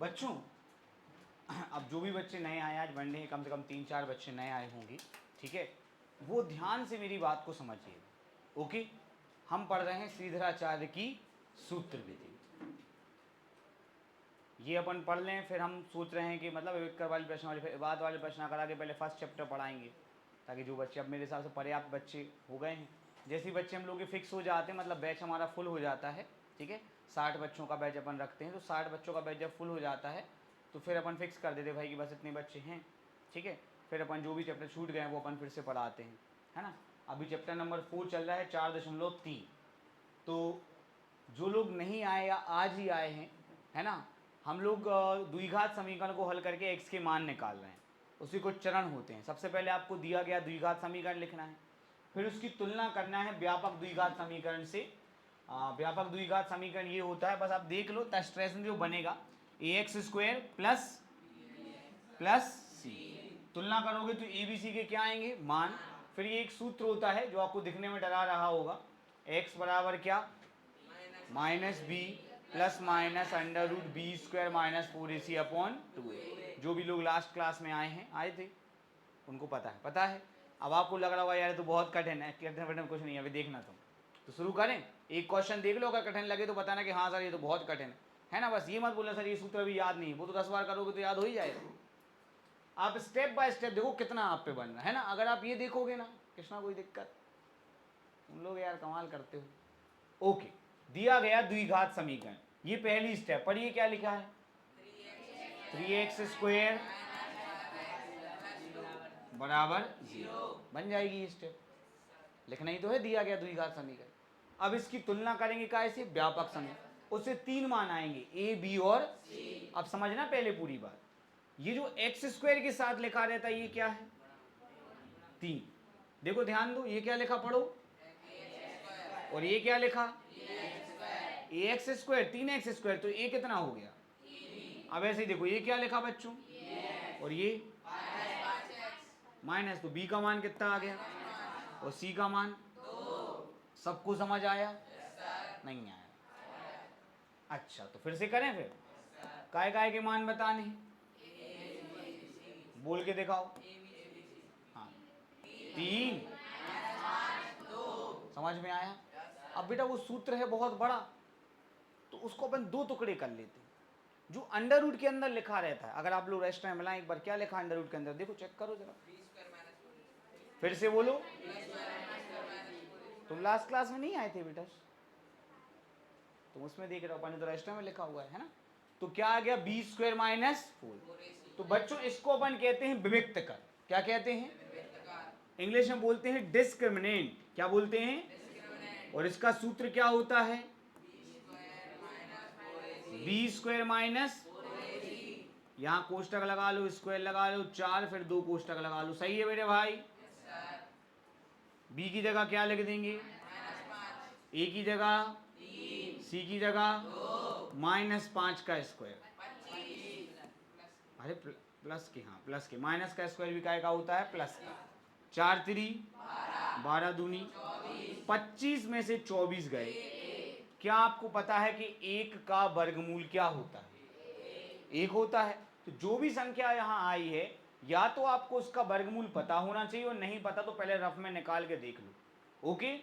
बच्चों अब जो भी बच्चे नए आए, आज वनडे कम से कम 3-4 बच्चे नए आए होंगे, ठीक है, वो ध्यान से मेरी बात को समझिए। ओके, हम पढ़ रहे हैं श्रीधराचार्य की सूत्र विधि। ये अपन पढ़ लें, फिर हम सोच रहे हैं कि मतलब एक वाले प्रश्न वाले बाद वाले प्रश्न करा के पहले फर्स्ट चैप्टर पढ़ाएंगे, ताकि जो बच्चे अब मेरे हिसाब से पर्याप्त बच्चे हो गए हैं। जैसे ही बच्चे हम लोग के फिक्स हो जाते हैं, मतलब बैच हमारा फुल हो जाता है, ठीक है, 60 बच्चों का बैच अपन रखते हैं, तो 60 बच्चों का बैच जब फुल हो जाता है तो फिर अपन फिक्स कर देते भाई कि बस इतने बच्चे हैं, ठीक है, फिर अपन जो भी चैप्टर छूट गए हैं वो अपन फिर से पढ़ाते हैं, है ना। अभी चैप्टर नंबर 4 चल रहा है 4.3। तो जो लोग नहीं आए या आज ही आए हैं, है ना, हम लोग द्विघात समीकरण को हल करके x के मान निकाल रहे हैं। उसी कुछ चरण होते हैं। सबसे पहले आपको दिया गया द्विघात समीकरण लिखना है, फिर उसकी तुलना करना है व्यापक द्विघात समीकरण से। व्यापक द्विघात समीकरण ये होता है, बस आप देख लो, एक्सप्रेशन जो बनेगा ax² प्लस सी, तुलना करोगे तो ए बी सी के क्या आएंगे, मान। फिर ये एक सूत्र होता है जो आपको दिखने में डरा रहा होगा, x बराबर क्या, -b plus minus √b² -4ac/2a। जो भी लोग लास्ट क्लास में आए थे उनको पता है। अब आपको लग रहा होगा यार तो बहुत कठिन है, कठिन कुछ नहीं है, अभी देखना तुम। तो शुरू करें, एक क्वेश्चन देख लो, अगर कठिन लगे तो बताना कि हाँ सर ये तो बहुत कठिन है ना। बस ये मत बोलना सर ये सूत्र अभी याद नहीं, वो तो 10 बार करोगे तो याद हो ही जाएगा। आप स्टेप बाय स्टेप देखो कितना आप पे बन रहा है ना। अगर आप ये देखोगे ना, कृष्णा कोई दिक्कत, तुम लोग यार कमाल करते हो। ओके, दिया गया द्विघात समीकरण, ये पहली स्टेप। पर ये क्या लिखा है, 3x² बराबर 0 बन जाएगी ये स्टेप। लिखना ही तो है दिया गया द्विघात समीकरण। अब इसकी तुलना करेंगे कैसे, व्यापक समीकरण, उससे 3 मान आएंगे a b और c। अब समझना पहले पूरी बात, ये जो x² के साथ लिखा रहता है ये क्या है, 3। देखो ध्यान दो, ये क्या लिखा पढ़ो, और ये क्या लिखा, ax², 3x², तो ये कितना हो गया। अब ऐसे ही देखो, ये क्या लिखा बच्चों, और ये माइनस, तो b का मान कितना आ गया, और c का मान 2। सबको समझ आया, नहीं आया, अच्छा तो फिर से करें। फिर काय के मान बताने, बोल के दिखाओ। हाँ, 3 समझ में आया। अब बेटा वो सूत्र है बहुत बड़ा, तो उसको अपन 2 टुकड़े कर लेते हैं। जो अंडर रूट के अंदर लिखा रहता है, अगर आप लोग रेस्ट टाइम मिलाएं एक बार, क्या लिखा अंडर रूट के अंदर, देखो चेक करो जरा, फिर से बोलो। तुम लास्ट क्लास में नहीं आए थे बेटा, तुम उसमें देख रहे हो, अपन तो रेस्ट टाइम में लिखा हुआ है ना। तो क्या आ गया, b² -4। तो बच्चों इसको अपन कहते हैं विविक्त कर। क्या कहते हैं, इंग्लिश में बोलते हैं डिस्क्रिमिनेंट। क्या बोलते हैं, और इसका सूत्र क्या होता है, b² यहाँ कोष्टक लगा लो, स्क्वायर लगा लो, 4, फिर 2 कोष्टक लगा लो। सही है बेटे भाई। b की जगह क्या लिख देंगे, a की जगह, c की जगह -5 का स्क्वायर, अरे प्लस के, हाँ प्लस के, माइनस का स्क्वायर भी काय का होता है, प्लस का। 4 3 12 दूनी 25 में से 24 गए। क्या आपको पता है कि 1 का वर्गमूल क्या होता है, 1 होता है। तो जो भी संख्या यहाँ आई है, या तो आपको उसका वर्गमूल पता होना चाहिए, और नहीं पता तो पहले रफ में निकाल के देख लो। ओके,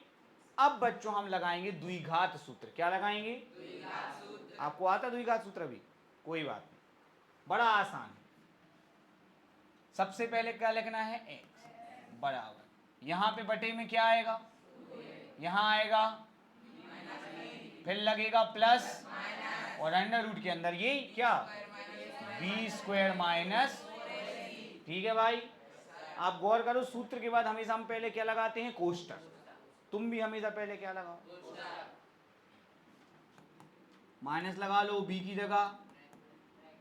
अब बच्चों हम लगाएंगे द्विघात सूत्र। क्या लगाएंगे, द्विघात सूत्र। आपको आता द्विघात सूत्र अभी, कोई बात नहीं, बड़ा आसान है। सबसे पहले क्या लिखना है, x बराबर, यहां पे बटे में क्या आएगा, यहां आएगा, फिर लगेगा प्लस, और अंडर रूट के अंदर ये क्या, b² ठीक है भाई। आप गौर करो, सूत्र के बाद हमेशा हम पहले क्या लगाते हैं, कोष्टक। तुम भी हमेशा पहले क्या लगाओ, माइनस लगा लो b की जगह,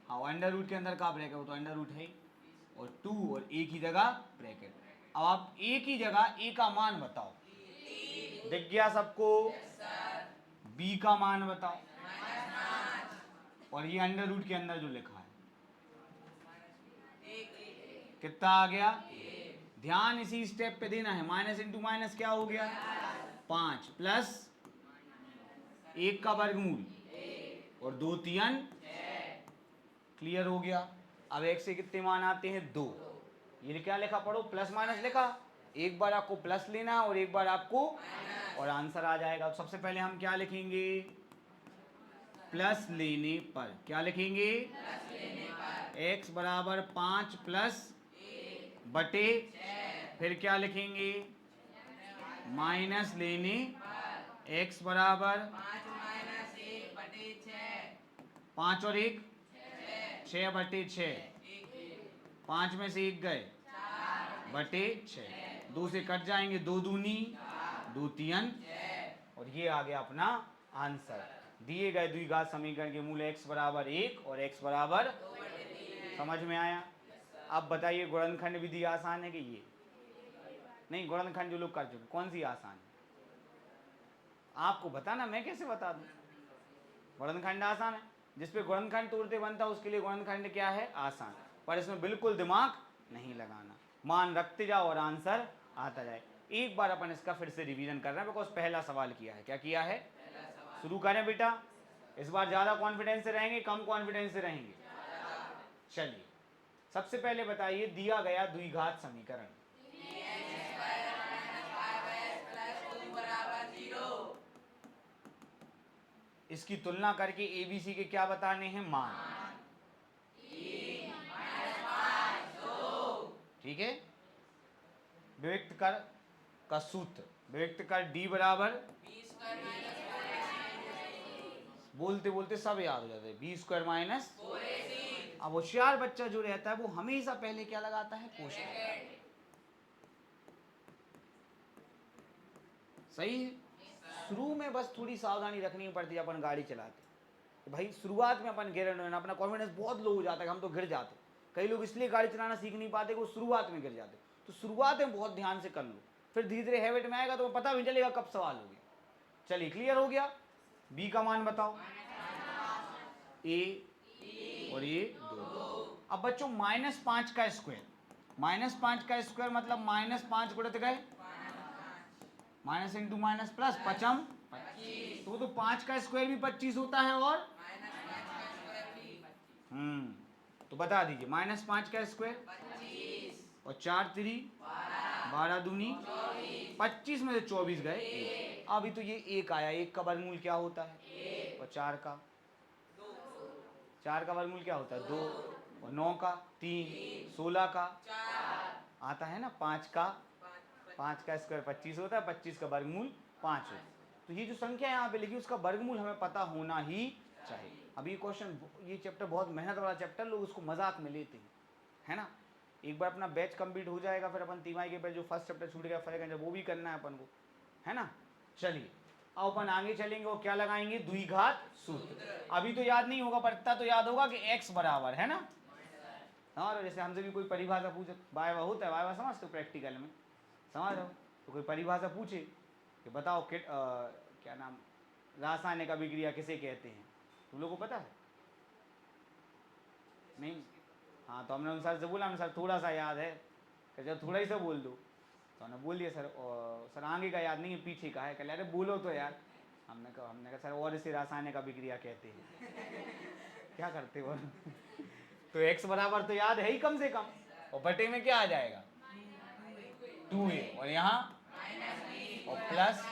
हाँ अंडर रूट के अंदर का ब्रैकेट, वो तो अंडर रूट है, और 2, और a की जगह ब्रैकेट। अब आप a की जगह a का मान बताओ, दिख गया सबको, b का मान बताओ, और ये अंडर रूट के अंदर जो लिखा है कितना आ गया। ध्यान इसी स्टेप पे देना है, माइनस इंटू माइनस क्या हो गया, 5 प्लस 1 का वर्गमूल, और 2 3 क्लियर हो गया। अब x से कितने मान आते हैं 2। ये क्या लिखा पढ़ो, प्लस माइनस लिखा, एक बार आपको प्लस लेना और एक बार आपको और आंसर आ जाएगा। तो सबसे पहले हम क्या लिखेंगे, प्लस लेने पर क्या लिखेंगे, x बराबर 5 प्लस बटे, फिर क्या लिखेंगे, माइनस लेने x बराबर 5 और 1 6 बटे 6, 5 में से 1 गए बटे 6, 2 से कट जाएंगे, 2 दूनी 2 तीन, और ये आ गया अपना आंसर। दिए गए द्विघात समीकरण के मूल x बराबर 1 और x बराबर, समझ में आया। अब बताइए गुणनखंड विधि आसान है कि ये नहीं, गुणनखंड जो लोग कर चुके कौन सी आसान है, आपको बताना, मैं कैसे बता दूं। गुणनखंड आसान है, जिसपे गुणनखंड तोड़ते बनता है उसके लिए गुणनखंड क्या है, आसान, पर इसमें बिल्कुल दिमाग नहीं लगाना, मान रखते जाओ और आंसर आता जाए। एक बार अपन इसका फिर से रिवीजन कर रहे हैं, बिकॉज पहला सवाल किया है, क्या किया है, शुरू करें बेटा। इस बार ज्यादा कॉन्फिडेंस से रहेंगे कम कॉन्फिडेंस से रहेंगे, चलिए सबसे पहले बताइए दिया गया द्विघात समीकरण, इसकी तुलना करके एबीसी के क्या बताने हैं, मान, ठीक है। विविक्त कर का सूत्र, विविक्त कर डी बराबर, बोलते बोलते सब याद हो जाता है, बी स्क्वायर माइनस। अब होशियार बच्चा जो रहता है वो हमेशा पहले क्या लगाता है, कोष्टक, सही है। शुरू में बस थोड़ी सावधानी रखनी पड़ती है, अपन गाड़ी चलाते तो भाई शुरुआत में अपन गिर ना, अपना कॉन्फिडेंस बहुत लो हो जाता है, हम तो गिर जाते। कई लोग इसलिए गाड़ी चलाना सीख नहीं पाते कि वो शुरुआत में गिर जाते। तो शुरुआत में बहुत ध्यान से कर लो, फिर धीरे धीरे हैबिट में आएगा तो पता भी चलेगा कब सवाल हो गया। चलिए क्लियर हो गया। बी का मान बताओ, ए और ये 2। अब बच्चों -5 का स्क्वायर, -5 का स्क्वायर मतलब -5 गुणित गए, माइनस इंटू माइनस प्लस, पचम 25, तो 5 का स्क्वायर भी 25 होता है और तो बता दीजिए, -5 का स्क्वायर 25 और 4 3 12 दूनी 25 में से 24 गए 1। अभी तो ये 1 आया, 1 का वर्गमूल क्या होता है, और 4 का वर्गमूल क्या होता है, 2, और 9 का 3, 16 का आता है ना 5 का स्क्वायर 25 होता है, 25 का वर्गमूल 5 होता है। तो ये जो संख्या यहाँ पे लिखी उसका वर्गमूल हमें पता होना ही चाहिए। अब ये क्वेश्चन, ये चैप्टर बहुत मेहनत वाला चैप्टर, लोग उसको मजाक में लेते हैं, है ना। एक बार अपना बैच कंप्लीट हो जाएगा, फिर अपन तिमाही के बैच जो फर्स्ट चैप्टर छूट गया फर्क है जब, वो भी करना है अपन को, है ना। चलिए अब अपन आगे चलेंगे और क्या लगाएंगे, द्विघात सूत्र। अभी तो याद नहीं होगा, पर इतना तो याद होगा कि x बराबर है ना। हाँ, जैसे हमसे भी कोई परिभाषा पूछे, वाइवा होता है, वाइवा समझते हो प्रैक्टिकल में, समझ रहे हो, तो कोई परिभाषा पूछे कि बताओ क्या नाम, रासायनिक अभिक्रिया किसे कहते हैं, तुम लोगों को पता है नहीं। हाँ, तो हमने सर से बोला, हमने सर थोड़ा सा याद है, कि जब थोड़ा ही सा बोल दो, तो हमने बोल दिया सर, सर आगे का याद नहीं है पीछे का है, कह अरे बोलो तो यार। हमने कहा सर और इसे रासायनिक अभिक्रिया कहते हैं। क्या करते हो। तो x बराबर तो याद है ही कम से कम, और बटे में क्या आ जाएगा 2a, और यहाँ और प्लस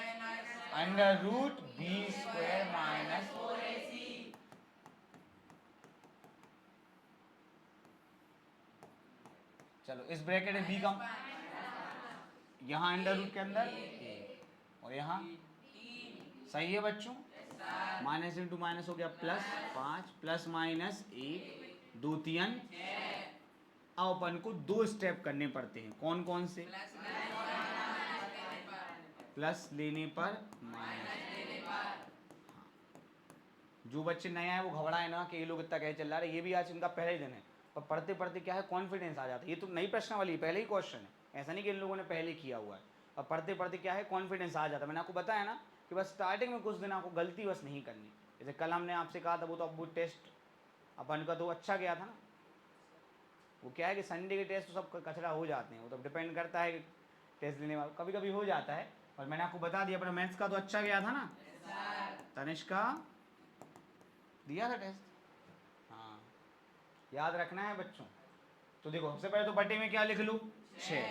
√b² माइनस, चलो इस ब्रैकेट में b का यहाँ अंडर रूट के अंदर a, और यहाँ सही है बच्चों, माइनस इंटू माइनस हो गया प्लस 5 प्लस माइनस 1 2 3। अब अपन को 2 स्टेप करने पड़ते हैं, कौन कौन से, प्लस लेने पर माइनस। जो बच्चे नए आए वो घबराए ना कि ये लोग इतना कहे चल रहा है, ये भी आज इनका पहला ही दिन है, पर पढ़ते पढ़ते क्या है कॉन्फिडेंस आ जाता है। ये तो नई प्रश्नावली पहले ही क्वेश्चन है, ऐसा नहीं कि इन लोगों ने पहले किया हुआ है, और पढ़ते पढ़ते क्या है कॉन्फिडेंस आ जाता है। मैंने आपको बताया ना कि बस स्टार्टिंग में कुछ दिन आपको गलती बस नहीं करनी। जैसे कल हमने आपसे कहा था, वो तो अब वो टेस्ट अपन का तो अच्छा गया था ना, वो क्या है कि संडे के टेस्ट तो सब कचरा हो जाते हैं, वो तो डिपेंड करता है टेस्ट देने वाला, कभी कभी हो जाता है। और मैंने आपको बता दिया, अपना मैथ्स का तो अच्छा गया था ना, तनिष्क का दिया था टेस्ट, हाँ याद रखना है बच्चों। तो देखो सबसे पहले तो बटे में क्या लिख लूँ, 6।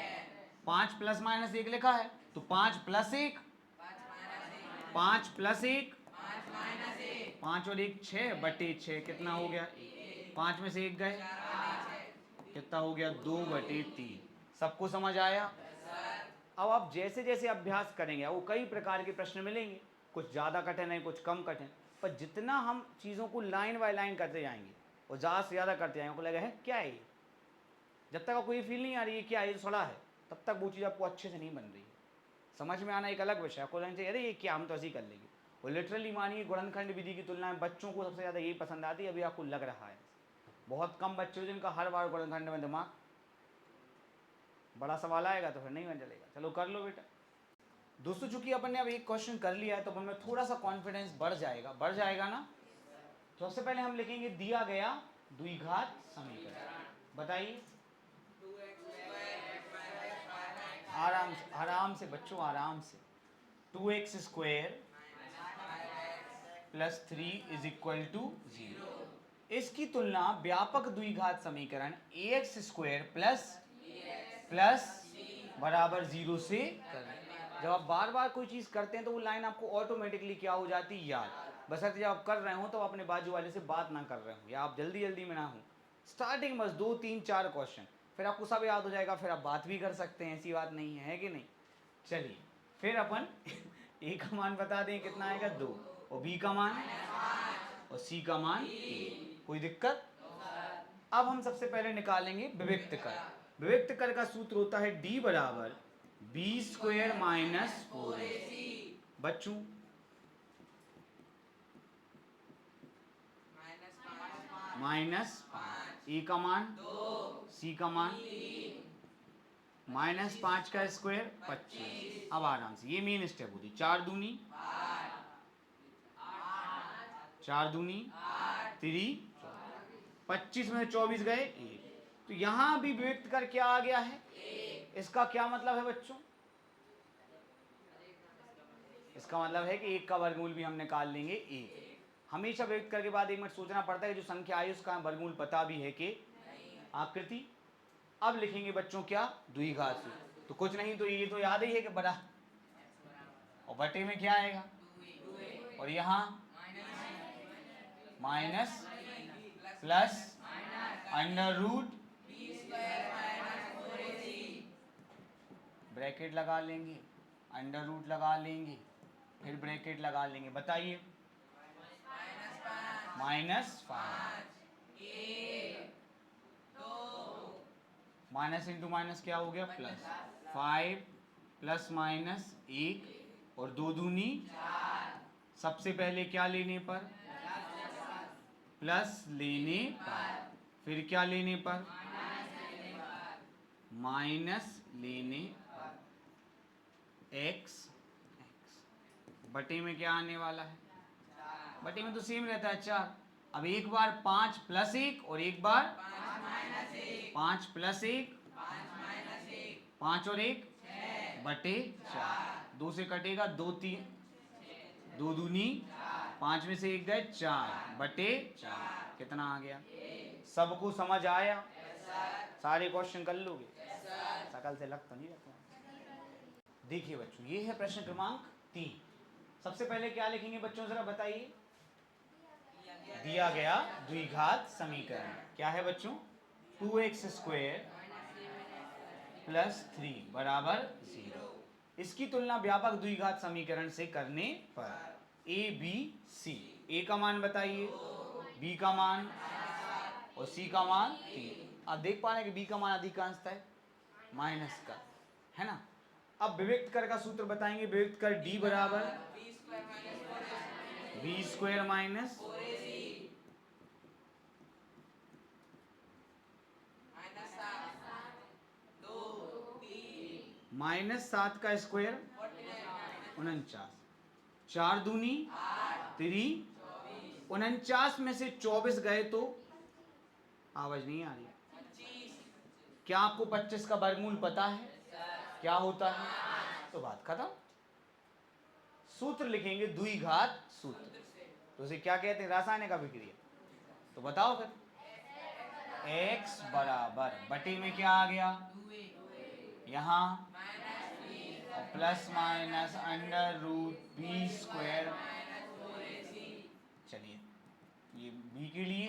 5 प्लस माइनस 1 लिखा है, तो 5 प्लस 1, 5 प्लस 1, 5 और 1 6 बटे 6 कितना हो गया, 5 में से 1 गए, कितना हो गया 2 बटे 3। सबको समझ आया? अब आप जैसे जैसे अभ्यास करेंगे वो कई प्रकार के प्रश्न मिलेंगे, कुछ ज़्यादा कठिन है कुछ कम कठिन, पर जितना हम चीज़ों को लाइन बाय लाइन करते जाएंगे और ज़्यादा से ज़्यादा करते जाएंगे, आपको लगेगा है क्या है ये, जब तक आपको ये फील नहीं आ रही है क्या ये सड़ा है, तब तक वो चीज़ आपको अच्छे से नहीं बन रही है। समझ में आना एक अलग विषय, आपको लगना चाहिए अरे ये क्या, हम तो ऐसे ही कर लेंगे। और लिटरली मानिए गुणनखंड विधि की तुलना में बच्चों को सबसे ज़्यादा यही पसंद आती है, अभी आपको लग रहा है। बहुत कम बच्चे हो जिनका हर बार गुणनखंड में दिमाग, बड़ा सवाल आएगा तो फिर नहीं बन चलेगा। चलो कर लो बेटा। दोस्तों चूंकि अपन ने अब एक क्वेश्चन कर लिया है तो अपन में थोड़ा सा कॉन्फिडेंस बढ़ जाएगा ना। तो सबसे पहले हम लिखेंगे दिया गया द्विघात समीकरण। बताइए आराम से बच्चों, आराम से। 2x square plus 3 is equal to 0। इसकी तुलना व्यापक द्विघात समीकरण ax स्क्वायर प्लस बराबर 0 से करें। जब आप बार बार कोई चीज़ करते हैं तो वो लाइन आपको ऑटोमेटिकली क्या हो जाती है, याद। बशर्ते जब आप कर रहे हो तो आप अपने बाजू वाले से बात ना कर रहे हो या आप जल्दी जल्दी में ना हो। स्टार्टिंग बस 2 3 4 क्वेश्चन, फिर आपको सब याद हो जाएगा, फिर आप बात भी कर सकते हैं, ऐसी बात नहीं है कि नहीं। चलिए फिर अपन ए का मान बता दें कितना आएगा 2, और बी का मान और सी का मान 1। कोई दिक्कत? अब हम सबसे पहले निकालेंगे विविक्त कर। विविक्त कर का सूत्र होता है d बराबर बी स्क्वायर माइनस 4ac। बच्चों माइनस 5, ए का मान 2, सी का मान माइनस 5 का स्क्वायर 25। अब आराम से ये मेन स्टेप होती, 4 दूनी 3, 25 में 24 गए 1। तो यहां भी विविक्त कर क्या आ गया है, इसका क्या मतलब है बच्चों, इसका मतलब है कि 1 का वर्गमूल भी हम निकाल लेंगे 1। हमेशा विविक्त कर के बाद 1 मिनट सोचना पड़ता है कि जो संख्या आई उसका वर्गमूल पता भी है कि आकृति। अब लिखेंगे बच्चों क्या, द्विघात सूत्र। तो कुछ नहीं तो ये तो याद ही है कि बड़ा, और बटे में क्या आएगा, और यहाँ minus plus under root, bracket लगा लेंगे, अंडर रूट लगा लेंगे, फिर ब्रैकेट लगा लेंगे। बताइए -5, माइनस इंटू माइनस क्या हो गया प्लस, 5 प्लस माइनस 1 और 2 दूनी। सबसे पहले क्या लेने पर, प्लस लेने पर, फिर क्या लेने पर, माइनस लेने पर, x बटे में क्या आने वाला है, बटे में तो सेम रहता है 4। अब एक बार 5 प्लस 1 और एक बार 5 प्लस 1, 5 और 1 बटे 4। 2 से कटेगा 2 3, 2 दूनी 5 में से 1 गए 4 बटे 4। कितना आ गया, सबको समझ आया? सारे क्वेश्चन कर लोगे? शकल से लग तो नहीं रखा। देखिए बच्चों ये है प्रश्न क्रमांक 3। सबसे पहले क्या लिखेंगे बच्चों जरा बताइए, दिया गया द्विघात समीकरण क्या है बच्चों, 2x स्क्वायर प्लस 3 बराबर 0। इसकी तुलना व्यापक द्विघात समीकरण से करने पर a b c, a का मान बताइए, b का मान और c का मान 3। आप देख पा रहे हैं कि b का मान अधिकांशतः है माइनस का, है ना। अब विविक्त कर का सूत्र बताएंगे, विविक्त कर d बराबर बी स्क्वायर माइनस -7 का स्क्वायर 49, 4 दूनी 3, 49 में से 24 गए तो आवाज नहीं आ रही। क्या आपको 25 का वर्गमूल पता है क्या होता है, तो बात खत्म। सूत्र लिखेंगे द्विघात सूत्र, तो उसे क्या कहते हैं, रासायनिक अभिक्रिया। तो बताओ फिर x बराबर बटे में क्या आ गया यहाँ और plus minus under root B square. चलिए ये b के लिए,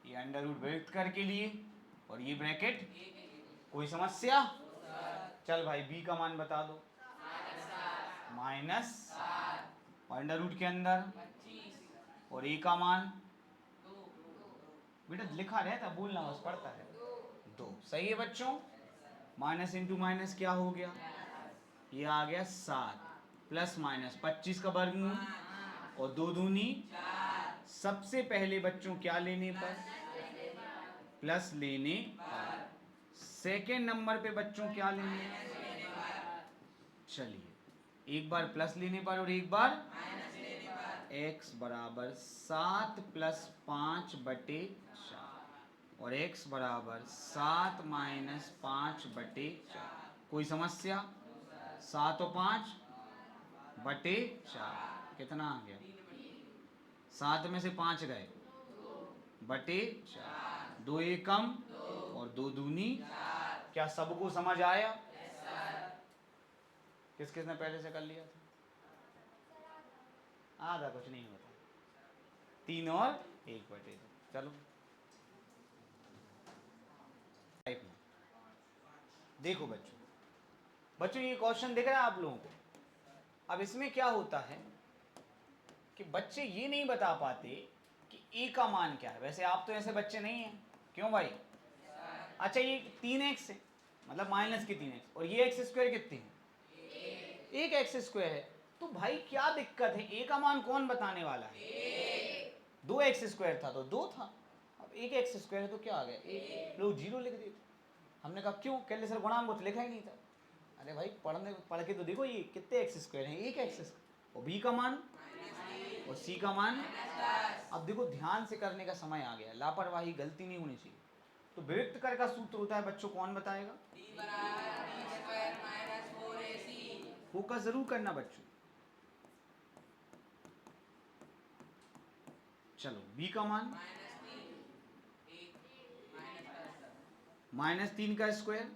ये अंडर रूट व्यक्त करके लिए और ये ब्रैकेट। कोई समस्या? चल भाई b का मान बता दो। माइनस अंडर रूट के अंदर और a का मान बेटा लिखा रहता, बोलना बस पड़ता है 2। सही है बच्चों। माइनस इंटू माइनस क्या हो गया, ये आ गया 7 प्लस माइनस 25 का वर्गमूल और 2 दूनी। सबसे पहले बच्चों क्या लेने पर, प्लस लेने पर। सेकेंड नंबर पे बच्चों क्या लेने, चलिए एक बार प्लस लेने पर और एक बार x बराबर 7 प्लस 5 बटे 4 और x बराबर 7 माइनस 5 बटे 4। कोई समस्या? 7 और 5 बटे 4 कितना आ गया, 7 में से 5 गए बटे 4, 2 एक कम और 2 दूनी। क्या सबको समझ आया? किस किसने पहले से कर लिया था? आधा कुछ नहीं होता, 3 और 1 बटे 2। चलो देखो बच्चों ये क्वेश्चन दिख रहा है आप लोगों को। अब इसमें क्या होता है कि बच्चे ये नहीं बता पाते कि a का मान क्या है। वैसे आप तो ऐसे बच्चे नहीं हैं, क्यों भाई? अच्छा ये 3x है, मतलब माइनस की 3x, और ये x स्क्वायर कितनी है, 1x स्क्वायर है। तो भाई क्या दिक्कत है, a का मान कौन बताने वाला है? 2x स्क्वायर था तो 2 था, अब 1x स्क्वायर है तो क्या आ गया 1। लोग 0 लिख दिए। हमने कहा क्यों, कह ले सर गुणांक तो लिखा ही नहीं था। अरे भाई पढ़ के तो देखो ये कितने एक्स स्क्वायर हैं, 1x और b का मान और c का मान। अब देखो ध्यान से करने का समय आ गया, लापरवाही गलती नहीं होनी चाहिए। तो विविक्त कर का सूत्र होता है बच्चों, कौन बताएगा? फोकस जरूर करना बच्चों। चलो b का मान -3 का स्क्वायर,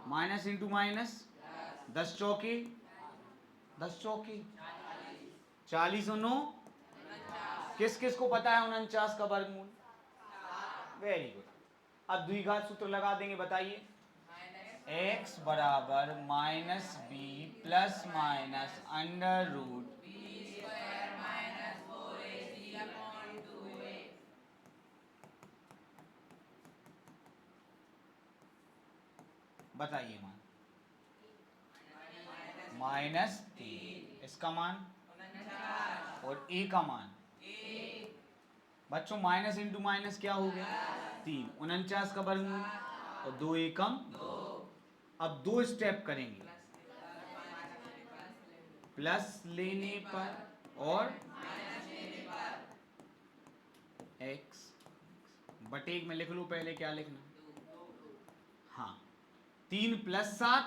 माइनस इंटू माइनस 10 चौके 40 और 9। किस किस को पता है 49 का वर्गमूल? Very good. अब द्विघात सूत्र लगा देंगे, बताइए। x बराबर minus B plus minus under root बताइए मान -3, इसका मान और a का मान। बच्चों माइनस इंटू माइनस क्या हो गया 3, 49 का वर्गमूल और 2 एकम 2। अब 2 स्टेप करेंगे, प्लस लेने पर और x बटे एक में लिख लो। पहले क्या लिखना, हाँ 3 प्लस 7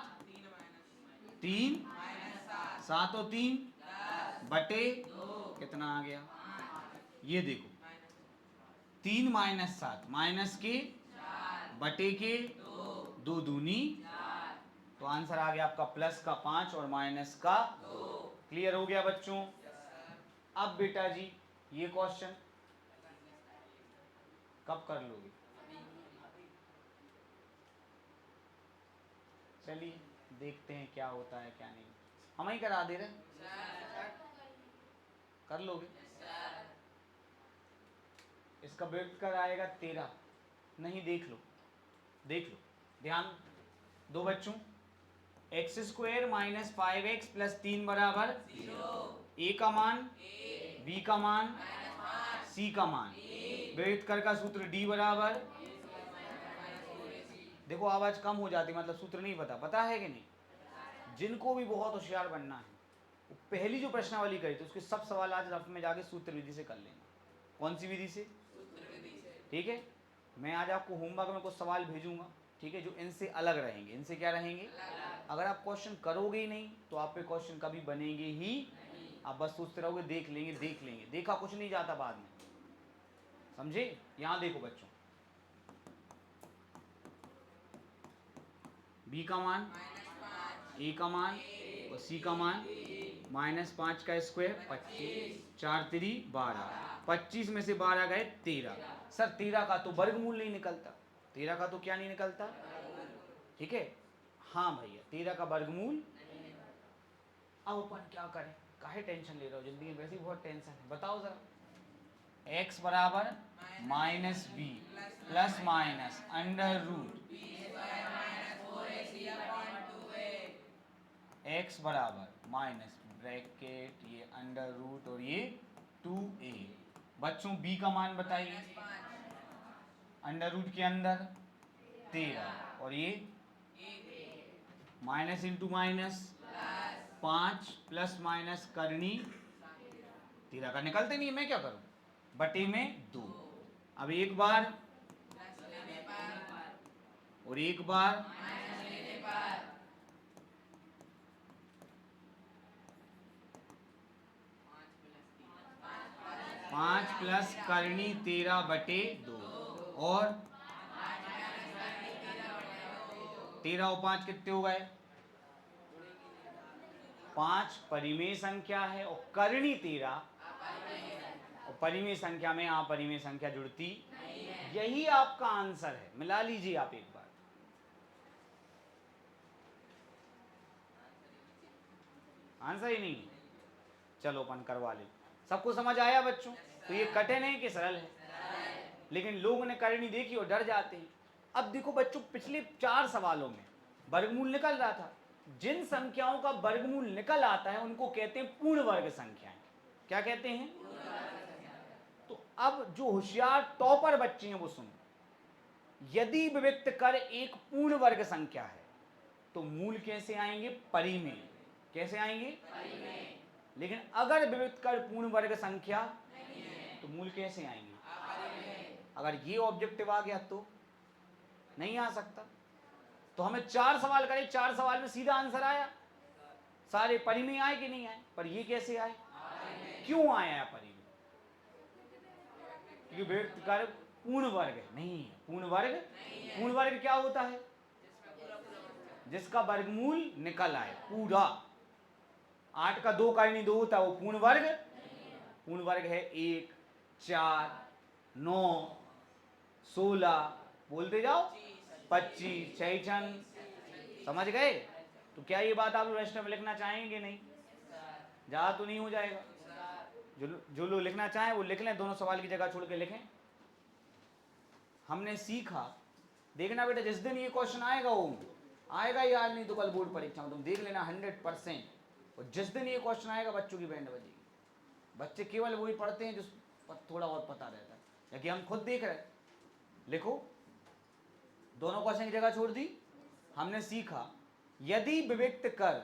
3 7 और 3 बटे कितना आ गया, ये देखो 3 माइनस 7 माइनस के बटे के 2 दूनी, तो आंसर आ गया आपका प्लस का 5 और माइनस का 2। क्लियर हो गया बच्चों? अब बेटा जी ये क्वेश्चन कब कर लोगे? चलिए देखते हैं क्या होता है क्या नहीं। हम ही करा दे रहे, कर लोगे? इसका व्यक्त कर आएगा 13। नहीं देख लो ध्यान दो बच्चों। X square minus 5x plus 3 बराबर 0। ए का मान, बी का मान, सी का मान। व्यक्त कर का सूत्र d बराबर, देखो आवाज कम हो जाती मतलब सूत्र नहीं पता है कि नहीं? जिनको भी बहुत होशियार बनना है, पहली जो प्रश्नावली करी थी उसके सब सवाल आज रफ में जाके सूत्र विधि से कर लेना। कौन सी विधि से? ठीक है। मैं आज आपको होमवर्क में कुछ सवाल भेजूंगा, ठीक है, जो इनसे अलग रहेंगे। इनसे क्या रहेंगे? अगर आप क्वेश्चन करोगे ही नहीं तो आप पे क्वेश्चन कभी बनेंगे ही। आप बस सोचते रहोगे देख लेंगे, देखा कुछ नहीं जाता बाद में, समझे? यहाँ देखो बच्चों, बी का मान, ए का मान और सी का मान -5 का स्क्वायर 25, 4 3 12, 25 में से 12 गए 13। सर 13 का तो वर्गमूल नहीं निकलता, 13 का तो क्या नहीं निकलता, ठीक है, हाँ भैया 13 का वर्गमूल। अब अपन क्या करें, काहे टेंशन ले रहे हो, जिंदगी में वैसे ही बहुत टेंशन है, बताओ जरा। x बराबर -b plus minus under root x बराबर माइनस ब्रैकेट ये अंडर रूट और ये 2a। बच्चों b का मान बताइए, अंडर रूट के अंदर 13 और ये minus into minus 5 plus minus करनी 13 का निकलते नहीं है, मैं क्या करूं, बटे में 2। अब एक बार और एक बार, पाँच प्लस करनी 13 बटे 2 और 13 और 5 कितने हो गए, 5 परिमेय संख्या है और करनी 13, और परिमेय संख्या में अपरिमेय संख्या जुड़ती, यही आपका आंसर है, मिला लीजिए आप एक बार। आंसर ही नहीं, चलो अपन करवा ले। सबको समझ आया बच्चों, तो ये कठिन है कि सरल है, लेकिन लोगों ने करनी देखी और डर जाते हैं। अब देखो बच्चों, पिछले 4 सवालों में वर्गमूल निकल रहा था, जिन संख्याओं का वर्गमूल निकल आता है उनको कहते हैं पूर्ण वर्ग संख्याएं। क्या कहते हैं, तो अब जो होशियार टॉपर बच्चे हैं वो सुनो, यदि विविक्त कर एक पूर्ण वर्ग संख्या है तो मूल कैसे आएंगे, परिमेय, कैसे आएंगे, परिमेय। लेकिन अगर विविक्त कर पूर्ण वर्ग संख्या तो मूल कैसे आएंगे, अगर ये ऑब्जेक्टिव आ गया तो नहीं आ सकता। तो हमें 4 सवाल करे, 4 सवाल में सीधा आंसर आया, सारे परिमेय आए कि नहीं आए, पर ये कैसे आए, क्यों आया परिमेय, क्योंकि विविक्त कर पूर्ण वर्ग है, नहीं है पूर्ण वर्ग। पूर्ण वर्ग क्या होता है, जिसका वर्गमूल निकल आए पूरा। 8 का 2 करनी 2 होता है, वो पूर्ण वर्ग। पूर्ण वर्ग है 1 4 9 16, बोलते जाओ 25, 6 समझ गए। तो क्या ये बात आप रजिस्टर में लिखना चाहेंगे, नहीं ज़्यादा तो नहीं हो जाएगा, जो लोग लिखना चाहें वो लिख लें, दोनों सवाल की जगह छोड़ के लिखें। हमने सीखा, देखना बेटा जिस दिन ये क्वेश्चन आएगा वो आएगा यार, नहीं तो कल बोर्ड परीक्षा में तुम देख लेना 100%। और जिस दिन ये क्वेश्चन आएगा बच्चों की बैंड बजेगी। बच्चे केवल वही पढ़ते हैं जो थोड़ा और पता रहता है, क्योंकि हम खुद देख रहे हैं। लिखो, दोनों क्वेश्चन की जगह छोड़ दी। हमने सीखा यदि विविक्त कर,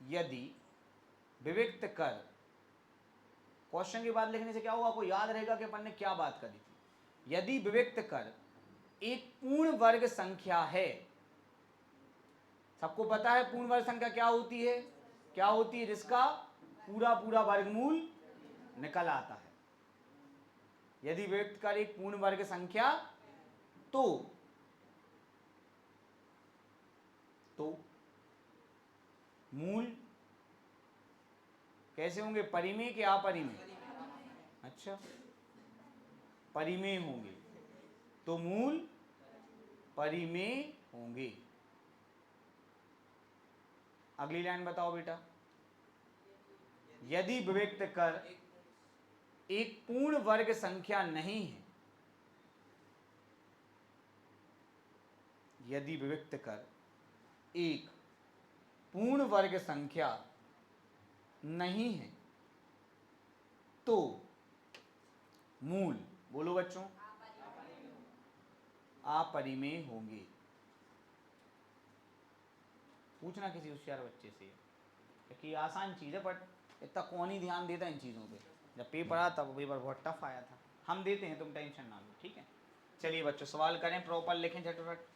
यदि विविक्त कर, क्वेश्चन के बाद लिखने से क्या होगा, आपको याद रहेगा कि अपन ने क्या बात करी थी। यदि विविक्त कर एक पूर्ण वर्ग संख्या है, सबको पता है पूर्ण वर्ग संख्या क्या होती है, क्या होती है, जिसका पूरा पूरा वर्गमूल निकल आता है। यदि विविक्त कर एक पूर्ण वर्ग संख्या तो मूल कैसे होंगे, परिमेय के अपरिमेय, अच्छा परिमेय होंगे, तो मूल परिमेय होंगे। अगली लाइन बताओ बेटा, यदि विविक्त कर एक पूर्ण वर्ग संख्या नहीं है, यदि विविक्त कर एक पूर्ण वर्ग संख्या नहीं है तो मूल, बोलो बच्चों, अपरिमेय होंगे। पूछना किसी होशियार बच्चे से, क्योंकि आसान चीज़ है, बट इतना कौन ही ध्यान देता है इन चीज़ों पे। जब पेपर आया था वो पेपर बहुत टफ आया था, हम देते हैं, तुम टेंशन ना लो, ठीक है। चलिए बच्चों सवाल करें, प्रॉपर लिखें झटपट।